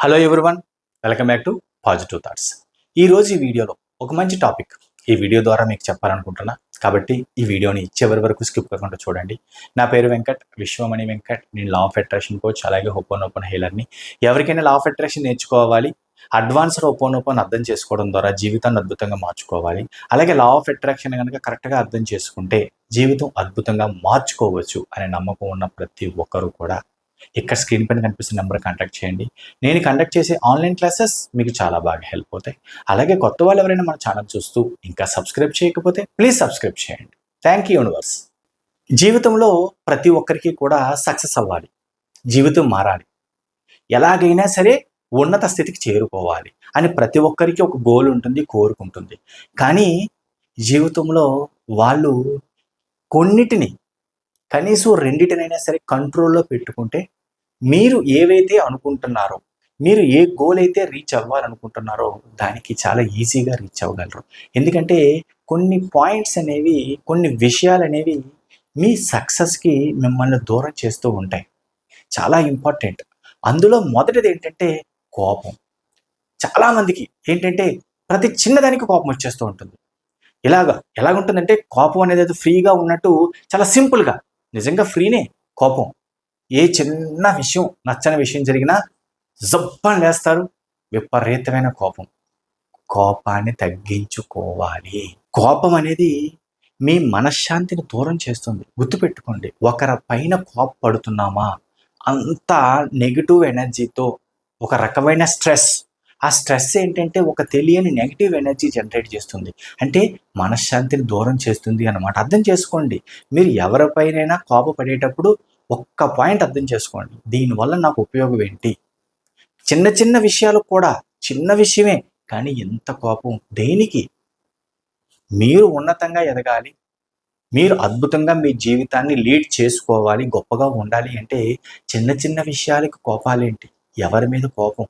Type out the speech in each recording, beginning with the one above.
Hello everyone, welcome back to positive thoughts. ఈరోజు ఈ వీడియోలో ఒక మంచి టాపిక్ ఈ వీడియో ద్వారా మీకు చెప్పాలనుకుంటున్నా. కాబట్టి ఈ వీడియోని చివరి వరకు స్కిప్ కాకుండా చూడండి. నా పేరు వెంకట్, విశ్వమణి వెంకట్. నేను లా ఆఫ్ అట్రాక్షన్ కోచ్, అలాగే హోపోనోపోన్ హీలర్ని. ఎవరికైనా లా ఆఫ్ అట్రాక్షన్ నేర్చుకోవాలి, అడ్వాన్స్డ్ హోపోనోపోన్ అర్థం చేసుకోవడం ద్వారా జీవితాన్ని అద్భుతంగా మార్చుకోవాలి, అలాగే లా ఆఫ్ అట్రాక్షన్ కనుక కరెక్ట్గా అర్థం చేసుకుంటే జీవితం అద్భుతంగా మార్చుకోవచ్చు అనే నమ్మకం ఉన్న ప్రతి ఒక్కరూ కూడా ఇక్కడ స్క్రీన్ పైన కనిపిస్తున్న నెంబర్ కాంటాక్ట్ చేయండి. నేను కండక్ట్ చేసే ఆన్లైన్ క్లాసెస్ మీకు చాలా బాగా హెల్ప్ అవుతాయి. అలాగే కొత్త వాళ్ళు ఎవరైనా మన ఛానల్ చూస్తూ ఇంకా సబ్స్క్రైబ్ చేయకపోతే ప్లీజ్ సబ్స్క్రైబ్ చేయండి. Thank you universe. జీవితంలో ప్రతి ఒక్కరికి కూడా సక్సెస్ అవ్వాలి, జీవితం మారాలి, ఎలాగైనా సరే ఉన్నత స్థితికి చేరుకోవాలి అని ప్రతి ఒక్కరికి ఒక గోల్ ఉంటుంది, కోరుకుంటుంది. కానీ జీవితంలో వాళ్ళు కొన్నిటిని, కనీసం రెండిటినైనా సరే కంట్రోల్లో పెట్టుకుంటే మీరు ఏవైతే అనుకుంటున్నారో, మీరు ఏ గోల్ అయితే రీచ్ అవ్వాలనుకుంటున్నారో దానికి చాలా ఈజీగా రీచ్ అవ్వగలరు. ఎందుకంటే కొన్ని పాయింట్స్ అనేవి, కొన్ని విషయాలు అనేవి మీ సక్సెస్కి మిమ్మల్ని దూరం చేస్తూ ఉంటాయి. చాలా ఇంపార్టెంట్. అందులో మొదటిది ఏంటంటే కోపం. చాలామందికి ఏంటంటే ప్రతి చిన్నదానికి కోపం వచ్చేస్తూ ఉంటుంది. ఎలాగుంటుందంటే కోపం అనేది ఫ్రీగా ఉన్నట్టు చాలా సింపుల్గా, నిజంగా ఫ్రీనే కోపం. ఏ చిన్న విషయం, నచ్చని విషయం జరిగినా జబ్బని లేస్తారు. విపరీతమైన కోపం. కోపాన్ని తగ్గించుకోవాలి. కోపం అనేది మీ మనశ్శాంతిని దూరం చేస్తుంది. గుర్తుపెట్టుకోండి, ఒకరి పైన కోపపడుతున్నామా అంతా నెగిటివ్ ఎనర్జీతో, ఒక రకమైన స్ట్రెస్. ఆ స్ట్రెస్ ఏంటంటే ఒక తెలియని నెగిటివ్ ఎనర్జీ జనరేట్ చేస్తుంది. అంటే మనశ్శాంతిని దూరం చేస్తుంది అన్నమాట. అర్థం చేసుకోండి, మీరు ఎవరిపైనైనా కోపపడేటప్పుడు ఒక్క పాయింట్ అర్థం చేసుకోండి, దీనివల్ల నాకు ఉపయోగం ఏంటి? చిన్న చిన్న విషయాలు కూడా, చిన్న విషయమే కానీ ఎంత కోపం దేనికి? మీరు ఉన్నతంగా ఎదగాలి, మీరు అద్భుతంగా మీ జీవితాన్ని లీడ్ చేసుకోవాలి, గొప్పగా ఉండాలి అంటే చిన్న చిన్న విషయాలకు కోపాలేంటి? ఎవరి మీద కోపం?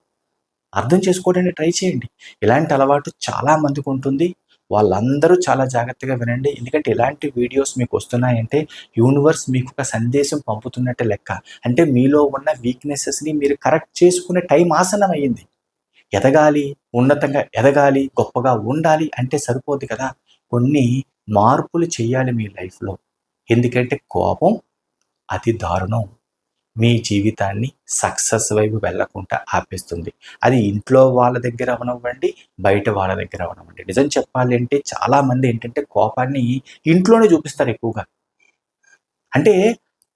అర్థం చేసుకోవడానికి ట్రై చేయండి. ఇలాంటి అలవాటు చాలా మందికి ఉంటుంది. వాళ్ళందరూ చాలా జాగ్రత్తగా వినండి. ఎందుకంటే ఇలాంటి వీడియోస్ మీకు వస్తున్నాయంటే యూనివర్స్ మీకు ఒక సందేశం పంపుతున్నట్టే లెక్క. అంటే మీలో ఉన్న వీక్నెసెస్ని మీరు కరెక్ట్ చేసుకునే టైం ఆసనం అయ్యింది. ఎదగాలి, ఉన్నతంగా ఎదగాలి, గొప్పగా ఉండాలి అంటే సరిపోదు కదా. కొన్ని మార్పులు చేయాలి మీ లైఫ్లో. ఎందుకంటే కోపం అతి దారుణం. మీ జీవితాన్ని సక్సెస్ వైపు వెళ్లకుండా ఆపేస్తుంది. అది ఇంట్లో వాళ్ళ దగ్గర అవనివ్వండి, బయట వాళ్ళ దగ్గర అవనివ్వండి. నిజం చెప్పాలి అంటే చాలామంది ఏంటంటే కోపాన్ని ఇంట్లోనే చూపిస్తారు ఎక్కువగా. అంటే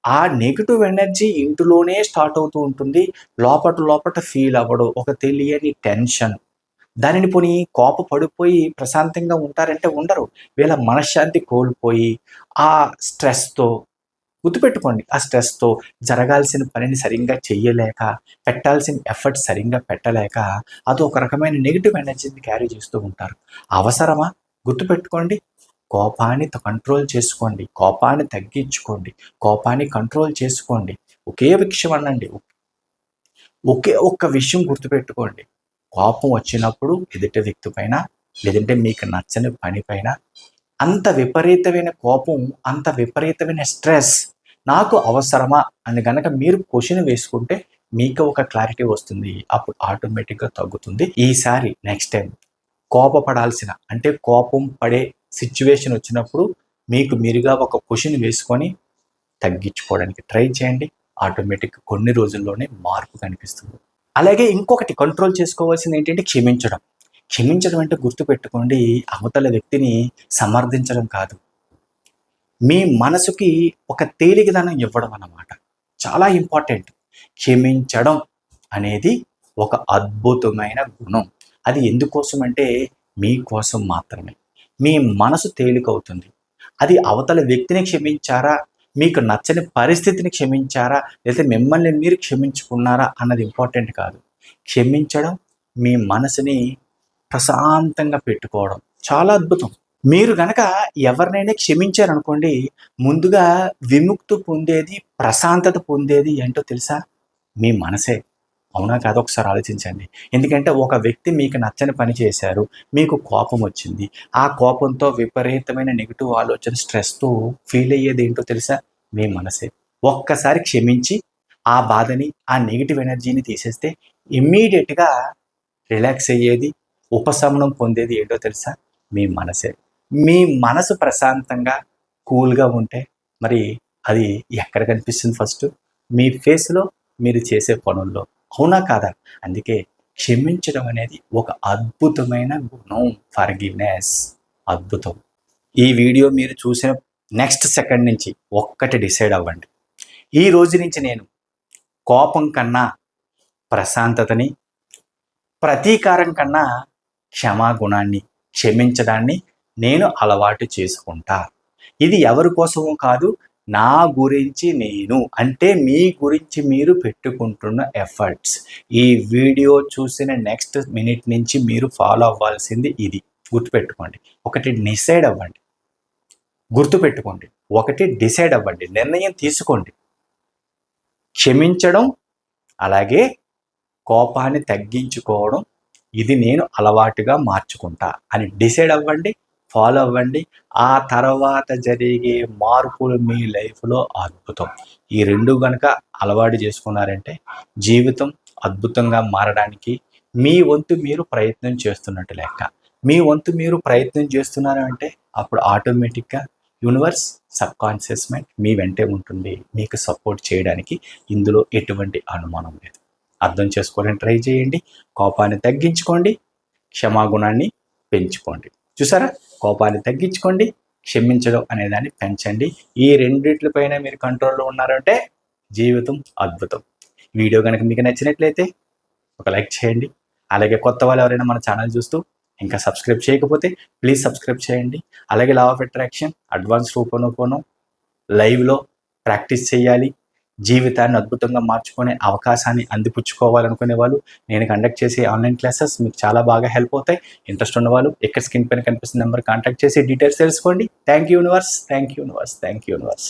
ఆ నెగిటివ్ ఎనర్జీ ఇంటిలోనే స్టార్ట్ అవుతూ ఉంటుంది. లోపట ఫీల్ అవ్వడం, ఒక తెలియని టెన్షన్. దానిని పోనీ కోపపడిపోయి ప్రశాంతంగా ఉంటారంటే ఉండరు. వీళ్ళ మనశ్శాంతి కోల్పోయి ఆ స్ట్రెస్తో, గుర్తుపెట్టుకోండి, ఆ స్ట్రెస్తో జరగాల్సిన పనిని సరిగ్గా చెయ్యలేక, పెట్టాల్సిన ఎఫర్ట్ సరిగ్గా పెట్టలేక అదొక రకమైన నెగిటివ్ ఎనర్జీని క్యారీ చేస్తూ ఉంటారు. అవసరమా? గుర్తుపెట్టుకోండి, కోపాన్ని కంట్రోల్ చేసుకోండి, కోపాన్ని తగ్గించుకోండి, కోపాన్ని కంట్రోల్ చేసుకోండి. ఒకే విషయం అనండి, ఒకే ఒక్క విషయం గుర్తుపెట్టుకోండి. కోపం వచ్చినప్పుడు ఎదుటి వ్యక్తి పైన, లేదంటే మీకు నచ్చని పని పైన అంత విపరీతమైన కోపం, అంత విపరీతమైన స్ట్రెస్ నాకు అవసరమా అని గనక మీరు క్వశ్చన్ వేసుకుంటే మీకు ఒక క్లారిటీ వస్తుంది. అప్పుడు ఆటోమేటిక్గా తగ్గుతుంది. ఈసారి నెక్స్ట్ టైం కోపపడాల్సిన, అంటే కోపం పడే సిచ్యువేషన్ వచ్చినప్పుడు మీకు మీరుగా ఒక క్వశ్చన్ వేసుకొని తగ్గించుకోవడానికి ట్రై చేయండి. ఆటోమేటిక్గా కొన్ని రోజుల్లోనే మార్పు కనిపిస్తుంది. అలాగే ఇంకొకటి కంట్రోల్ చేసుకోవాల్సింది ఏంటంటే క్షమించడం. క్షమించడం అంటే గుర్తుపెట్టుకోండి, అవతల వ్యక్తిని సమర్థించడం కాదు, మీ మనసుకి ఒక తేలికదనం ఇవ్వడం అన్నమాట. చాలా ఇంపార్టెంట్. క్షమించడం అనేది ఒక అద్భుతమైన గుణం. అది ఎందుకోసం అంటే మీకోసం మాత్రమే. మీ మనసు తేలికవుతుంది. అది అవతల వ్యక్తిని క్షమించారా, మీకు నచ్చని పరిస్థితిని క్షమించారా, లేదా మిమ్మల్ని మీరు క్షమించుకున్నారా అన్నది ఇంపార్టెంట్ కాదు. క్షమించడం మీ మనసుని ప్రశాంతంగా పెట్టుకోవడం చాలా అద్భుతం. మీరు గనక ఎవరినైనా క్షమించారనుకోండి, ముందుగా విముక్తి పొందేది, ప్రశాంతత పొందేది ఏంటో తెలుసా? మీ మనసే. అవునా కాదా ఒకసారి ఆలోచించండి. ఎందుకంటే ఒక వ్యక్తి మీకు నచ్చని పని చేశారు, మీకు కోపం వచ్చింది. ఆ కోపంతో విపరీతమైన నెగిటివ్ ఆలోచన, స్ట్రెస్తో ఫీల్ అయ్యేది ఏంటో తెలుసా? మీ మనసే. ఒక్కసారి క్షమించి ఆ బాధని, ఆ నెగిటివ్ ఎనర్జీని తీసేస్తే ఇమ్మీడియట్గా రిలాక్స్ అయ్యేది, ఉపశమనం పొందేది ఏంటో తెలుసా? మీ మనసే. మీ మనసు ప్రశాంతంగా కూల్గా ఉంటే మరి అది ఎక్కడ కనిపిస్తుంది ఫస్ట్? మీ ఫేస్లో, మీరు చేసే పనుల్లో. అవునా కాదా? అందుకే క్షమించడం అనేది ఒక అద్భుతమైన గుణం. ఫర్గివ్‌నెస్ అద్భుతం. ఈ వీడియో మీరు చూసిన నెక్స్ట్ సెకండ్ నుంచి ఒక్కటి డిసైడ్ అవ్వండి. ఈ రోజు నుంచి నేను కోపం కన్నా ప్రశాంతతని, ప్రతీకారం కన్నా క్షమాగుణాన్ని, క్షమించడాన్ని నేను అలవాటు చేసుకుంటా. ఇది ఎవరి కోసమో కాదు, నా గురించి నేను, అంటే మీ గురించి మీరు పెట్టుకుంటున్న ఎఫర్ట్స్. ఈ వీడియో చూసిన నెక్స్ట్ మినిట్ నుంచి మీరు ఫాలో అవ్వాల్సింది ఇది. గుర్తుపెట్టుకోండి. ఒకటి డిసైడ్ అవ్వండి. గుర్తుపెట్టుకోండి. ఒకటి డిసైడ్ అవ్వండి. నిర్ణయం తీసుకోండి. క్షమించడం, అలాగే కోపాన్ని తగ్గించుకోవడం, ఇది నేను అలవాటుగా మార్చుకుంటా అని డిసైడ్ అవ్వండి. ఫాలో అవ్వండి. ఆ తర్వాత జరిగే మార్పులు మీ లైఫ్లో అద్భుతం. ఈ రెండు గనక అలవాటు చేసుకున్నారంటే జీవితం అద్భుతంగా మారడానికి మీ వంతు మీరు ప్రయత్నం చేస్తున్నట్టు లెక్క. మీ వంతు మీరు ప్రయత్నం చేస్తున్నారు అంటే అప్పుడు ఆటోమేటిక్గా యూనివర్స్, సబ్కాన్షియస్ మైండ్ మీ వెంటే ఉంటుంది, మీకు సపోర్ట్ చేయడానికి. ఇందులో ఎటువంటి అనుమానం లేదు. అర్థం చేసుకోవడానికి ట్రై చేయండి. కోపాన్ని తగ్గించుకోండి, క్షమాగుణాన్ని పెంచుకోండి. చూసారా? కోపాన్ని తగ్గించుకోండి, క్షమించడం అనేదాన్ని పెంచండి. ఈ రెండిట్లపైన మీరు కంట్రోల్లో ఉన్నారంటే జీవితం అద్భుతం. వీడియో కనుక మీకు నచ్చినట్లయితే ఒక లైక్ చేయండి. అలాగే కొత్త వాళ్ళు ఎవరైనా మన ఛానల్ చూస్తూ ఇంకా సబ్స్క్రైబ్ చేయకపోతే ప్లీజ్ సబ్స్క్రైబ్ చేయండి. అలాగే లా ఆఫ్ అట్రాక్షన్, అడ్వాన్స్ రూపొనోపోనో లైవ్లో ప్రాక్టీస్ చేయాలి. జీవితాన్ని అద్భుతంగా మార్చుకునే అవకాశాన్ని అందిపుచ్చుకోవాలనుకునే వాళ్ళు నేను కండక్ట్ చేసే ఆన్లైన్ క్లాసెస్ మీకు చాలా బాగా హెల్ప్ అవుతాయి. ఇంట్రెస్ట్ ఉన్నవాళ్ళు ఇక్కడ స్క్రీన్ పైన కనిపిస్తున్న నెంబర్ కాంటాక్ట్ చేసి డీటెయిల్స్ తెలుసుకోండి. Thank you universe, thank you universe, thank you universe.